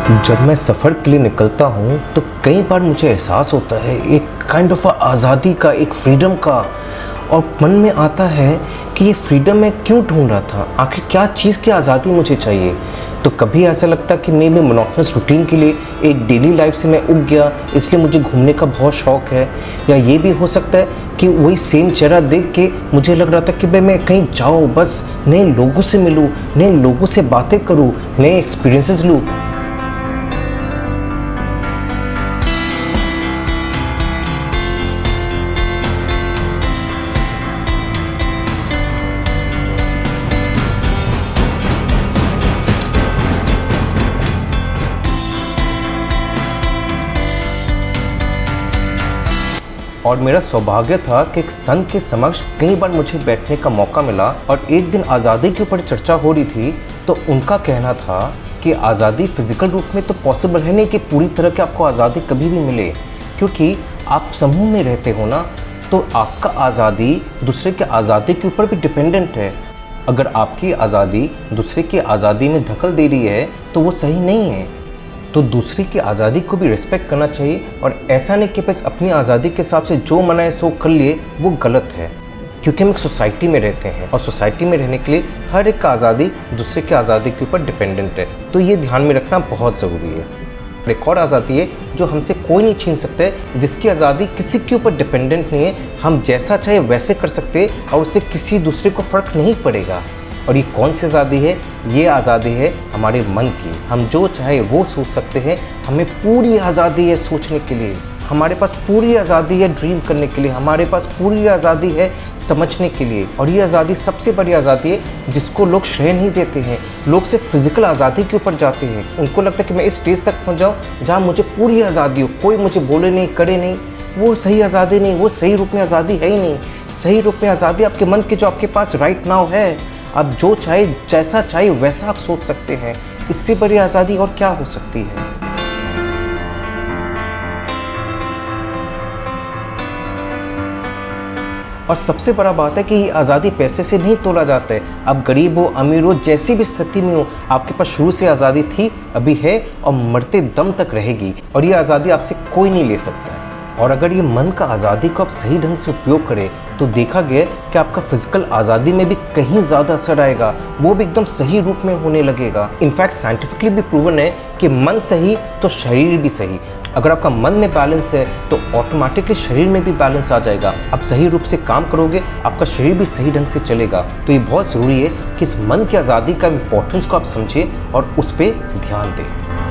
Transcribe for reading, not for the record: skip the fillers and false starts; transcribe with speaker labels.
Speaker 1: जब मैं सफ़र के लिए निकलता हूँ तो कई बार मुझे एहसास होता है एक काइंड ऑफ आज़ादी का, एक फ्रीडम का, और मन में आता है कि ये फ्रीडम मैं क्यों ढूंढ रहा था, आखिर क्या चीज़ की आज़ादी मुझे चाहिए। तो कभी ऐसा लगता है कि मैं मोनोटोनस रूटीन के लिए, एक डेली लाइफ से मैं उग गया, इसलिए मुझे घूमने का बहुत शौक़ है। या ये भी हो सकता है कि वही सेम चेहरा देख के मुझे लग रहा था कि भाई मैं कहीं जाऊँ, बस नए लोगों से मिलूँ, नए लोगों से बातें करूँ, नए एक्सपीरियंसेस लूँ। और मेरा सौभाग्य था कि एक संत के समक्ष कई बार मुझे बैठने का मौका मिला, और एक दिन आज़ादी के ऊपर चर्चा हो रही थी। तो उनका कहना था कि आज़ादी फिजिकल रूप में तो पॉसिबल है नहीं कि पूरी तरह की आपको आज़ादी कभी भी मिले, क्योंकि आप समूह में रहते हो ना, तो आपका आज़ादी दूसरे के आज़ादी के ऊपर भी डिपेंडेंट है। अगर आपकी आज़ादी दूसरे की आज़ादी में दखल दे रही है तो वो सही नहीं है। तो दूसरी की आज़ादी को भी रिस्पेक्ट करना चाहिए, और ऐसा नहीं कि बस अपनी आज़ादी के हिसाब से जो मना है सो कर लिए, वो गलत है। क्योंकि हम एक सोसाइटी में रहते हैं, और सोसाइटी में रहने के लिए हर एक का आज़ादी दूसरे की आज़ादी के ऊपर डिपेंडेंट है। तो ये ध्यान में रखना बहुत ज़रूरी है। एक और आज़ादी है जो हमसे कोई नहीं छीन सकते, जिसकी आज़ादी किसी के ऊपर डिपेंडेंट नहीं है। हम जैसा चाहे वैसे कर सकते हैं, और उससे किसी दूसरे को फ़र्क नहीं पड़ेगा। और ये कौन सी आज़ादी है? ये आज़ादी है हमारे मन की। हम जो चाहे वो सोच सकते हैं। हमें पूरी आज़ादी है सोचने के लिए, हमारे पास पूरी आज़ादी है ड्रीम करने के लिए, हमारे पास पूरी आज़ादी है समझने के लिए। और ये आज़ादी सबसे बड़ी आज़ादी है जिसको लोग श्रेय नहीं देते हैं। लोग सिर्फ फिजिकल आज़ादी के ऊपर जाते हैं। उनको लगता है कि मैं इस स्टेज तक पहुँच जाऊँ जहाँ मुझे पूरी आज़ादी हो, कोई मुझे बोले नहीं, करे नहीं। वो सही आज़ादी नहीं, वो सही रूप में आज़ादी है ही नहीं। सही रूप में आज़ादी आपके मन की, जो आपके पास राइट नाउ है। आप जो चाहे, जैसा चाहे वैसा आप सोच सकते हैं। इससे बड़ी आज़ादी और क्या हो सकती है। और सबसे बड़ा बात है कि ये आज़ादी पैसे से नहीं तोला जाता है। आप गरीब हो, अमीर हो, जैसी भी स्थिति में हो, आपके पास शुरू से आज़ादी थी, अभी है, और मरते दम तक रहेगी। और ये आज़ादी आपसे कोई नहीं ले सकता है। और अगर ये मन का आज़ादी को आप सही ढंग से उपयोग करें, तो देखा गया कि आपका फिजिकल आज़ादी में भी कहीं ज़्यादा असर आएगा, वो भी एकदम सही रूप में होने लगेगा। इनफैक्ट साइंटिफिकली भी प्रूवन है कि मन सही तो शरीर भी सही। अगर आपका मन में बैलेंस है तो ऑटोमेटिकली शरीर में भी बैलेंस आ जाएगा। आप सही रूप से काम करोगे, आपका शरीर भी सही ढंग से चलेगा। तो ये बहुत ज़रूरी है कि इस मन की आज़ादी का इम्पोर्टेंस को आप समझें और उस पर ध्यान दें।